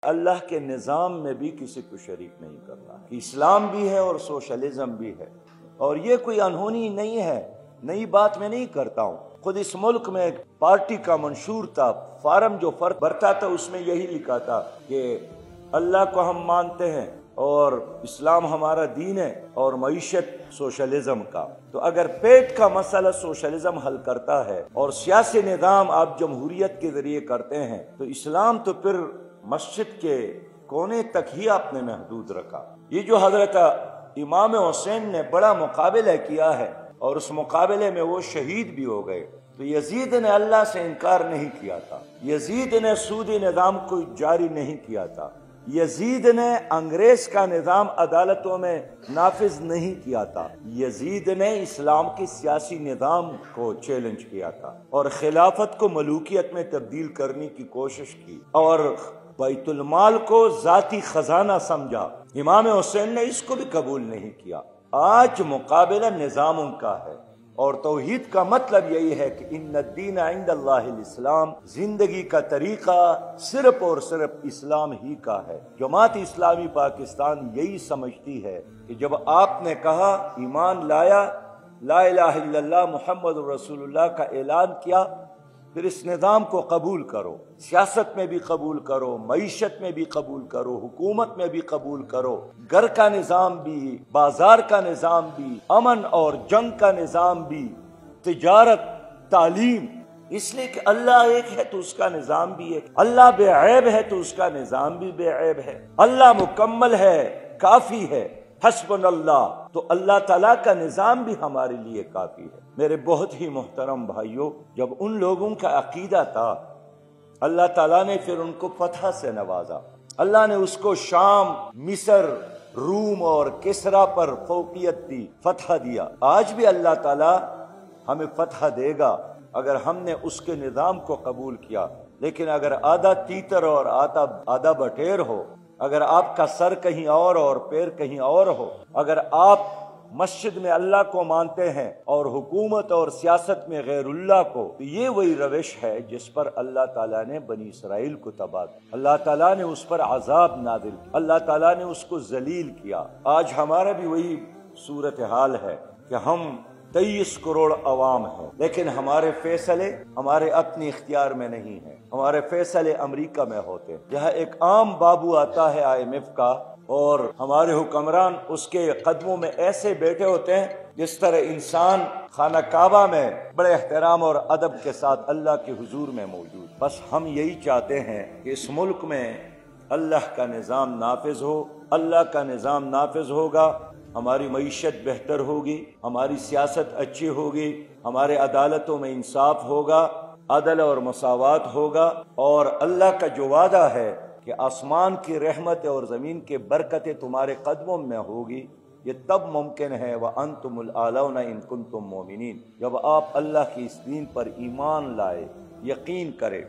اللہ کے نظام میں بھی کسی کو شریک نہیں کرنا ہے. اسلام بھی ہے اور سوشلزم بھی ہے، اور یہ کوئی انہونی نہیں ہے، نئی بات میں نہیں کرتا ہوں. خود اس ملک میں ایک پارٹی کا منشور تھا، فارم جو فرد بھرتا تھا اس میں یہی لکھا تھا کہ اللہ کو ہم مانتے ہیں اور اسلام ہمارا دین ہے اور معیشت سوشلزم کا. تو اگر پیٹ کا مسئلہ سوشلزم حل کرتا ہے اور سیاسی نظام آپ جمہوریت کے ذریعے کرتے ہیں، تو اسلام تو پھر مسجد کے کونے تک ہی آپ نے محدود رکھا. یہ جو حضرت امام حسین نے بڑا مقابلہ کیا ہے اور اس مقابلے میں وہ شہید بھی ہو گئے، تو یزید نے اللہ سے انکار نہیں کیا تھا، یزید نے سودی نظام کو جاری نہیں کیا تھا، یزید نے انگریز کا نظام عدالتوں میں نافذ نہیں کیا تھا، یزید نے اسلام کے سیاسی نظام کو چیلنج کیا تھا اور خلافت کو ملوکیت میں تبدیل کرنے کی کوشش کی اور بیت المال کو ذاتی خزانہ سمجھا. امام حسین نے اس کو بھی قبول نہیں کیا. آج مقابلہ نظاموں کا ہے اور توحید کا مطلب یہی ہے کہ ان الدین عند اللہ الاسلام، زندگی کا طریقہ صرف اور صرف اسلام ہی کا ہے. جماعت اسلامی پاکستان یہی سمجھتی ہے کہ جب آپ نے کہا، ایمان لایا، لا الہ الا اللہ محمد رسول اللہ کا اعلان کیا، پھر اس نظام کو قبول کرو، سیاست میں بھی قبول کرو، معیشت میں بھی قبول کرو، حکومت میں بھی قبول کرو، گھر کا نظام بھی، بازار کا نظام بھی، امن اور جنگ کا نظام بھی، تجارت، تعلیم. اس لیے کہ اللہ ایک ہے تو اس کا نظام بھی ایک، اللہ بے عیب ہے تو اس کا نظام بھی بے عیب ہے، اللہ مکمل ہے، کافی ہے، حسبنا اللہ، تو اللہ تعالیٰ کا نظام بھی ہمارے لیے کافی ہے. میرے بہت ہی محترم بھائیوں، جب ان لوگوں کا عقیدہ تھا، اللہ تعالیٰ نے پھر ان کو فتح سے نوازا. اللہ نے اس کو شام، مصر، روم اور کسرا پر فوقیت دی، فتح دیا. آج بھی اللہ تعالیٰ ہمیں فتح دے گا اگر ہم نے اس کے نظام کو قبول کیا. لیکن اگر آدھا تیتر اور آدھا بٹیر ہو، اگر آپ کا سر کہیں اور پیر کہیں اور ہو، اگر آپ مسجد میں اللہ کو مانتے ہیں اور حکومت اور سیاست میں غیر اللہ کو، تو یہ وہی روش ہے جس پر اللہ تعالیٰ نے بنی اسرائیل کو تباہ کیا. اللہ تعالیٰ نے اس پر عذاب نازل کیا، اللہ تعالیٰ نے اس کو ذلیل کیا. آج ہمارا بھی وہی صورتحال ہے کہ ہم 23 کروڑ عوام ہیں، لیکن ہمارے فیصلے ہمارے اپنی اختیار میں نہیں ہیں، ہمارے فیصلے امریکہ میں ہوتے ہیں. جہاں ایک عام بابو آتا ہے IMF کا اور ہمارے حکمران اس کے قدموں میں ایسے بیٹھے ہوتے ہیں جس طرح انسان خانہ کعبہ میں بڑے احترام اور ادب کے ساتھ اللہ کے حضور میں موجود. بس ہم یہی چاہتے ہیں کہ اس ملک میں اللہ کا نظام نافذ ہو. اللہ کا نظام نافذ ہوگا، ہماری معیشت بہتر ہوگی، ہماری سیاست اچھی ہوگی، ہمارے عدالتوں میں انصاف ہوگا، عدل اور مساوات ہوگا، اور اللہ کا جو وعدہ ہے کہ آسمان کی رحمت اور زمین کے برکتیں تمہارے قدموں میں ہوگی، یہ تب ممکن ہے وَأَنْتُمُ الْأَعْلَوْنَ إِن كُنتُم مُؤْمِنِينَ، جب آپ اللہ کی اس دین پر ایمان لائے، یقین کرے.